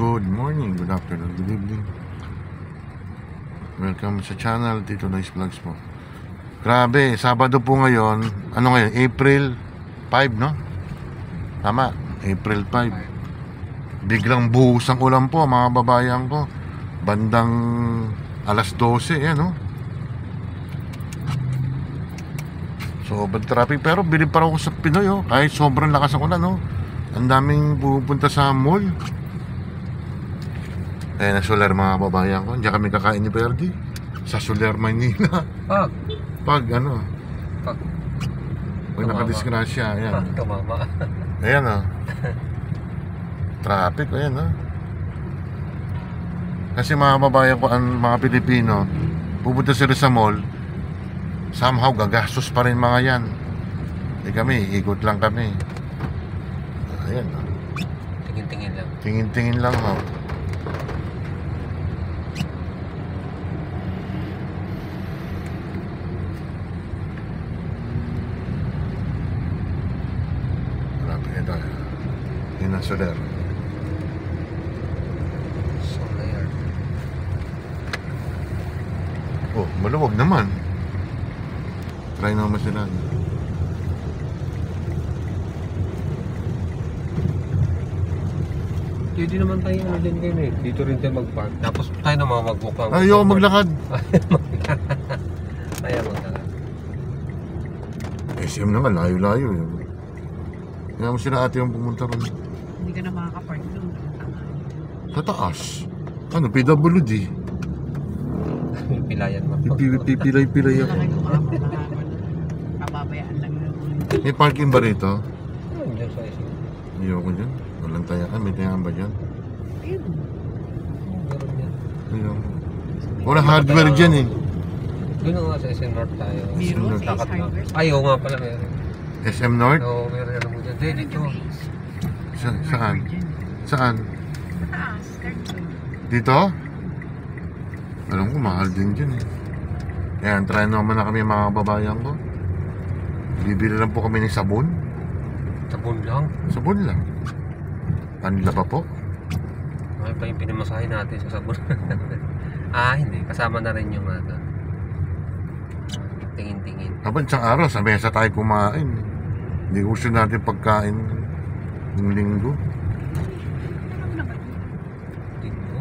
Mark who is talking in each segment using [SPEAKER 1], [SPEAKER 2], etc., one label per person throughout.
[SPEAKER 1] Good morning, good afternoon, good evening. Welcome sa channel Tito Noise Vlogs po. Grabe, Sabado po ngayon. Ano ngayon? April 5, no? Tama, April 5. Biglang buhos ang ulan po, mga babayan ko. Bandang alas 12, yan, no? Sobrang traffic, pero bilib pa ako sa Pinoy, oh. Kahit sobrang lakas ang ulan, no? Ang daming pupunta sa mall. Kaya na Soler, mga babayan ko. Diyan kami kakain ni Verdi sa Soler, Manila. Pag nakadisgrasya, ayan.
[SPEAKER 2] Tumama.
[SPEAKER 1] Ayan, oh. Traffic, ayan, oh. Kasi mga babayan ko, ang mga Pilipino, pupunta sila sa mall, somehow gagastos pa rin mga yan. Kami, ikot lang kami. Ayan, oh.
[SPEAKER 2] Tingin-tingin lang.
[SPEAKER 1] Tingin-tingin lang, oh. Yun ang Soler.
[SPEAKER 2] Soler.
[SPEAKER 1] Oh, maluwag naman. Try naman sila.
[SPEAKER 2] Hindi naman tayo din kayo eh. Dito rin tayo mag-park. Tapos tayo na mga mag-walk.
[SPEAKER 1] Ayaw maglakad.
[SPEAKER 2] Ayaw maglakad.
[SPEAKER 1] SM naman, layo-layo. Kaya mo sila ate yung pumunta ron.
[SPEAKER 3] Hindi ka na makakapark doon.
[SPEAKER 1] Sa taas. Ano, PWD.
[SPEAKER 2] Pilayan mo.
[SPEAKER 1] Pipilay-pilay ako.
[SPEAKER 3] Kababayaan lang yun.
[SPEAKER 1] May parking ba rito?
[SPEAKER 2] Diyan sa isip.
[SPEAKER 1] Ayoko dyan. Walang tayaan. May tayaan ba dyan?
[SPEAKER 3] Ayun.
[SPEAKER 2] Meron yan.
[SPEAKER 1] Ayoko. Walang hardware dyan eh.
[SPEAKER 2] Doon nga sa SM North tayo.
[SPEAKER 3] Meron sa
[SPEAKER 2] Takat
[SPEAKER 3] Ace
[SPEAKER 2] na.
[SPEAKER 3] Hardware.
[SPEAKER 2] Ay, oo nga pala meron.
[SPEAKER 1] SM North?
[SPEAKER 2] Oo, meron yan mo dyan. Dito.
[SPEAKER 1] Saan? Saan?
[SPEAKER 3] Mataas. Cartoon.
[SPEAKER 1] Dito? Alam ko, mahal din dyan eh. Ayan, try naman na kami mga babayan ko. Bibili lang po kami ng sabon.
[SPEAKER 2] Sabon lang.
[SPEAKER 1] Sabon lang. Panila pa po.
[SPEAKER 2] Ay pa yung pinamasahin natin sa sabon. Hindi. Kasama na rin yung tingin-tingin.
[SPEAKER 1] Dapat isang araw, sa mesa tayo kumain. Hindi gusto natin pagkain ng linggo.
[SPEAKER 2] Dito.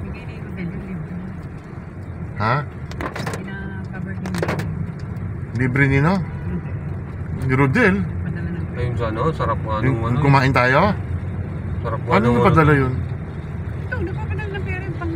[SPEAKER 3] Bigay na yung Rodel yung libre.
[SPEAKER 1] Ha?
[SPEAKER 3] Pina-cover yung libre.
[SPEAKER 1] Libre nino? Ni Rodel?
[SPEAKER 3] Padala ng
[SPEAKER 2] Ayun sa sarap nga
[SPEAKER 1] Yung
[SPEAKER 2] nung
[SPEAKER 1] kumain tayo?
[SPEAKER 2] Sarap nga
[SPEAKER 1] Ano
[SPEAKER 2] nung
[SPEAKER 1] napadala yun?
[SPEAKER 3] ito, nakapadala ng pera yung pang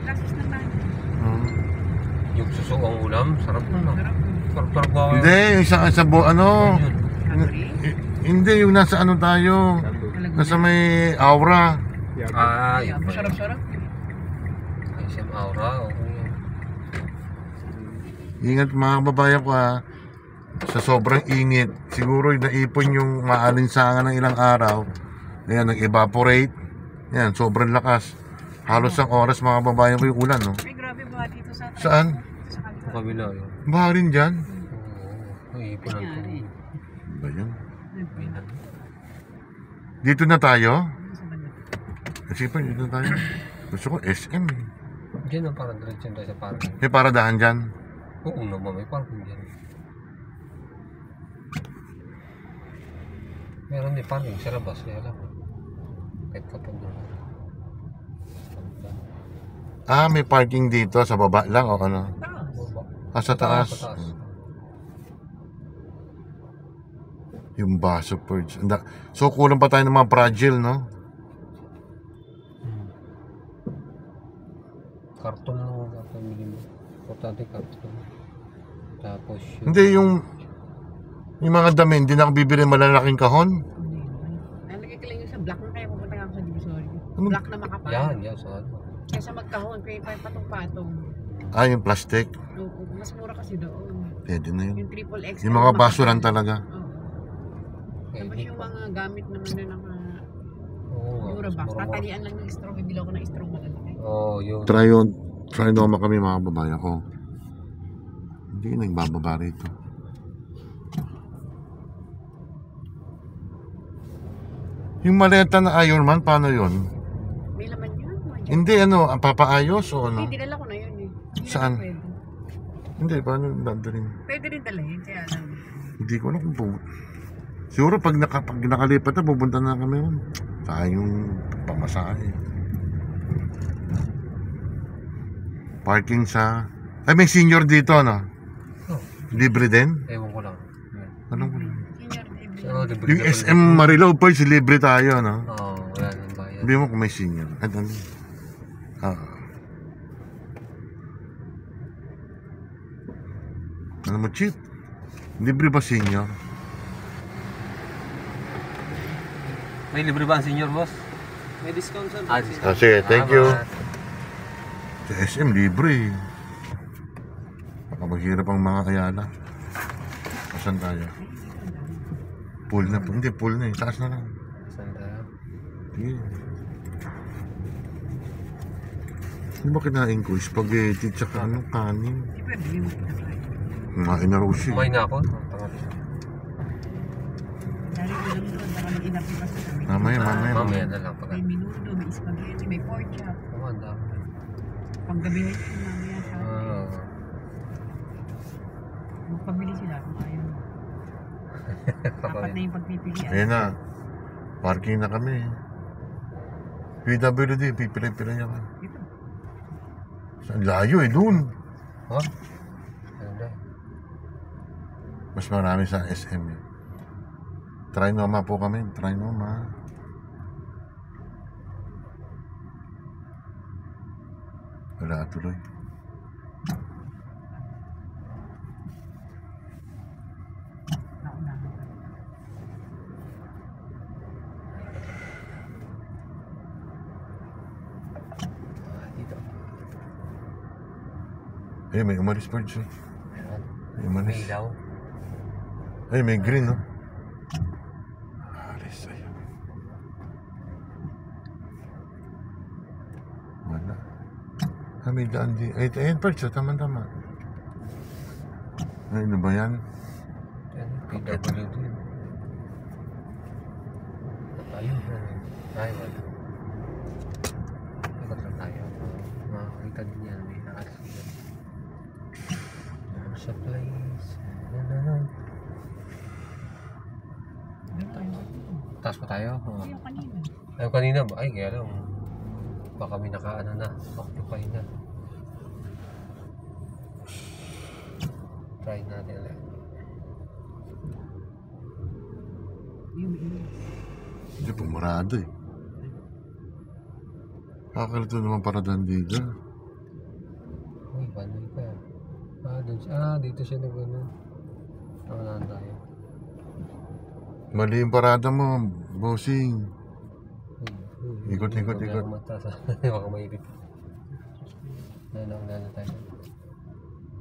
[SPEAKER 3] lasis ng nanay.
[SPEAKER 2] Yung suso ang ulam, sarap na no.
[SPEAKER 3] Sarap.
[SPEAKER 2] Sarap ba?
[SPEAKER 1] Hindi, yung sa ano?
[SPEAKER 3] Sabri.
[SPEAKER 1] Hindi, yung nasa ano tayo? Nasa may aura.
[SPEAKER 2] Ay,
[SPEAKER 3] Masarap-sarap.
[SPEAKER 2] Ay, siyam aura.
[SPEAKER 1] Ingat mga babayan ko ha. Sa sobrang init, siguro naipon yung maalinsangan ng ilang araw. Ayan, nag-evaporate. Ayan, sobrang lakas. Halos ang oras mga babayan ko yung ulan, no?
[SPEAKER 3] Ay, grabe ba dito sa...
[SPEAKER 1] Saan?
[SPEAKER 3] Sa kanto.
[SPEAKER 2] Kabila yun.
[SPEAKER 1] Baha rin dyan.
[SPEAKER 2] Oo. Ay, pinanto.
[SPEAKER 1] Ba yan?
[SPEAKER 2] Pinanto.
[SPEAKER 1] Dito na tayo?
[SPEAKER 3] Sa banda.
[SPEAKER 1] Kasi pa, dito na tayo. Gusto ko SM.
[SPEAKER 2] Diyan ang parang diretso tayo sa parking.
[SPEAKER 1] May paradahan dyan.
[SPEAKER 2] Oo naman, may parking dyan. Meron din parking sa labas, kaya lang. Kahit kapag
[SPEAKER 1] May parking dito sa baba lang o ano? Sa taas.
[SPEAKER 2] Sa taas.
[SPEAKER 1] Yung baso purge. So kulang pa tayo ng mga fragile, no?
[SPEAKER 2] Karton lang ang pamili mo. Importante karton. Tapos yun.
[SPEAKER 1] Hindi, yung mga dami, hindi na ako bibili malalaking kahon.
[SPEAKER 3] Nalagay ko lang yung sa black na kaya pupunta ako sa Divisoria.
[SPEAKER 1] Ano?
[SPEAKER 3] Black na makapal.
[SPEAKER 2] Yan, sa ano.
[SPEAKER 3] Kaysa magkahon, kaya patong-patong.
[SPEAKER 1] Yung plastic.
[SPEAKER 3] Mas mura kasi doon.
[SPEAKER 1] Pwede na yun.
[SPEAKER 3] Yung triple X.
[SPEAKER 1] Yung mga basuran talaga.
[SPEAKER 3] Tapos yung mga gamit naman na naka...
[SPEAKER 2] Oo nga.
[SPEAKER 3] Mura ba?
[SPEAKER 2] mura-mura.
[SPEAKER 3] Tatalian lang ng straw. Bibili ako ng straw malalaki.
[SPEAKER 2] Oo, yun.
[SPEAKER 1] Try naman kami mga babayan ko. Hindi nagbababa rito. Yung maleta na Ironman, paano yun?
[SPEAKER 3] May laman yun.
[SPEAKER 1] Hindi, ano, ang papaayos o ano?
[SPEAKER 3] Hindi, dinala ko na yun eh. Hindi
[SPEAKER 1] Saan?
[SPEAKER 3] na pwede.
[SPEAKER 1] Hindi, paano dadalhin?
[SPEAKER 3] Pwede rin dalhin, kaya lang.
[SPEAKER 1] Hindi ko alam kung po. Siguro pag nakalipat na, pupunta na kami ron. Sayang yung pamasahe. Parking sa... Ay, may senior dito, no?
[SPEAKER 2] Oh,
[SPEAKER 1] Libre din?
[SPEAKER 2] ewan ko lang.
[SPEAKER 1] Anong...
[SPEAKER 3] Senior table.
[SPEAKER 2] Oh, libre
[SPEAKER 1] Yung
[SPEAKER 2] na pala.
[SPEAKER 1] SM Marilao pa, libre tayo, no?
[SPEAKER 2] Oo, wala nang bayad.
[SPEAKER 1] Sabi mo kung may senior. Ano? Ano mo, cheap? Libre ba senior?
[SPEAKER 2] May libre ba ang senior, boss?
[SPEAKER 3] May discount sir.
[SPEAKER 1] Ah, sige, thank you.
[SPEAKER 2] Salamat.
[SPEAKER 1] Sa SM, libre. Baka maghirap ang mga Ayala. Saan tayo? Pool na po. Hindi, pool na eh. Taas na lang.
[SPEAKER 2] Saan tayo?
[SPEAKER 1] Yeah. Ano ba kinain ko? Spaghetti tsaka ano, kanin.
[SPEAKER 3] Di pwede yung pinakain.
[SPEAKER 1] Kumain na raw siya.
[SPEAKER 2] Kumain na ako. Tama.
[SPEAKER 3] Dari ko lang doon, baka may inapi pa sa kami.
[SPEAKER 1] Mamaya.
[SPEAKER 2] Mamaya na lang pag
[SPEAKER 3] May minuto, may spaghetti, may pork chop.
[SPEAKER 2] Oo, ang dami.
[SPEAKER 3] Panggabi na yun mamaya sa akin.
[SPEAKER 2] Oo.
[SPEAKER 3] Magpabili sila kung ayaw. Apat na yung pagpipilian.
[SPEAKER 1] Ayun na. Parking na kami. PWD, pipilay-pilay ako.
[SPEAKER 3] Ito.
[SPEAKER 1] Saan layo eh, dun.
[SPEAKER 2] Ha? Ganda.
[SPEAKER 1] Mas marami sa SM eh. Trinoma po kami. Trinoma. Wala tuloy.
[SPEAKER 3] Nauna.
[SPEAKER 2] Dito.
[SPEAKER 1] Eh, may umalis pa dyan.
[SPEAKER 2] Ayan.
[SPEAKER 1] May umalis.
[SPEAKER 2] May ilaw.
[SPEAKER 1] Ay, may green, no? Alis, ay. Wala. Ah, may daan di. Ay, ayun pa dyan. Tama-tama. Ay, ano ba yan?
[SPEAKER 2] Ayan, PWD. Ayun. Ay, wala. Ikot lang tayo. Makakita din yan. May nakasigan. Sa place.
[SPEAKER 3] Meron tayo.
[SPEAKER 2] Taas pa tayo? Oo.
[SPEAKER 3] Yung kanina.
[SPEAKER 2] Ay, kanina ba? Ay, kaya lang. Baka may nakaano na. Occupy na. Try natin ulit.
[SPEAKER 3] Yung
[SPEAKER 1] Hindi, pumarado eh. Kakalito naman paradan dito.
[SPEAKER 2] Uy, banoy ka. Dito siya nag-ano. Tama tayo.
[SPEAKER 1] Mali yung parada mo, bossing. Ikot.
[SPEAKER 2] Ang mata sa... Baka maipit. Lalo tayo.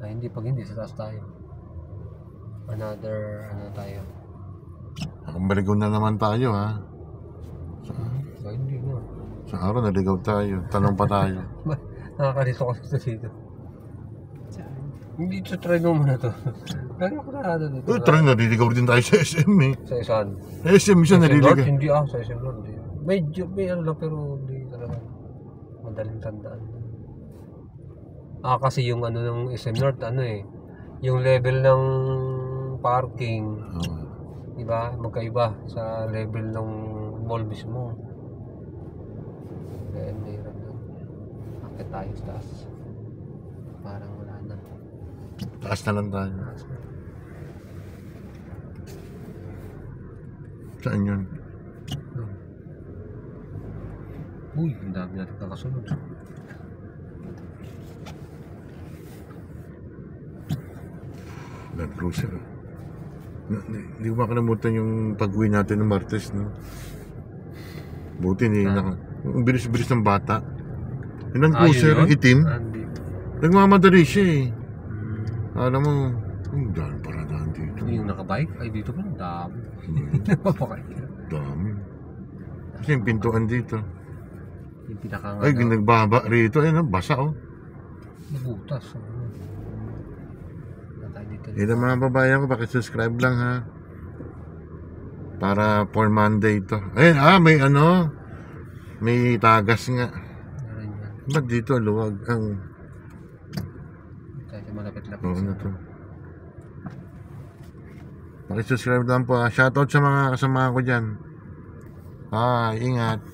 [SPEAKER 2] Ay, hindi. Pag hindi, sa taas tayo. Another, tayo.
[SPEAKER 1] Nakambaligaw na naman tayo, ha?
[SPEAKER 2] Ay, hindi nga.
[SPEAKER 1] Sa araw, naligaw tayo. Tanong pa tayo.
[SPEAKER 2] Nakakalito ko dito.
[SPEAKER 3] saan?
[SPEAKER 2] Hindi sa try mo na to. Lagi ako na dito.
[SPEAKER 1] Try, naliligaw din tayo sa SM, eh.
[SPEAKER 2] Sa isaan?
[SPEAKER 1] SM, isa
[SPEAKER 2] North?
[SPEAKER 1] naliligaw.
[SPEAKER 2] Hindi sa SM North. Hindi. May ano lang pero hindi talaga. Madaling tandaan. Kasi yung ano ng SM North, yung level ng parking,
[SPEAKER 1] Oo.
[SPEAKER 2] diba? Magkaiba sa level ng mall mismo. Kaya hindi rin doon. Akit tayo sa taas. Parang wala na.
[SPEAKER 1] Taas na lang tayo.
[SPEAKER 2] Taas na.
[SPEAKER 1] Saan yun?
[SPEAKER 2] Doon. Uy, ang dami natin nakasunod.
[SPEAKER 1] Land Cruiser. Hindi ko makalimutan yung pag-uwi natin ng Martes, no? Buti ni ang bilis-bilis ng bata. Yung Land Cruiser,
[SPEAKER 2] yun?
[SPEAKER 1] itim.
[SPEAKER 2] Andito.
[SPEAKER 1] Nagmamadali siya eh. Alam mo, daan para daan dito.
[SPEAKER 2] Yung nakabike? Ay, dito pa. Ang dami. Napapakaya.
[SPEAKER 1] Dami. Kasi yung pintuan dito.
[SPEAKER 2] Yung pinakang
[SPEAKER 1] Ay, nagbaba rito. Ayun, basa oh.
[SPEAKER 2] nabutas. Wala tayo dito.
[SPEAKER 1] Ito mga babayan ko, pakisubscribe lang ha. Para for Monday ito. May ano. May tagas nga.
[SPEAKER 2] Meron yan.
[SPEAKER 1] Ba't dito luwag ang...
[SPEAKER 2] Kaya malapit-lapit.
[SPEAKER 1] Oo na to. Pakisubscribe lang po. Shoutout sa mga kasama ko dyan. Ingat.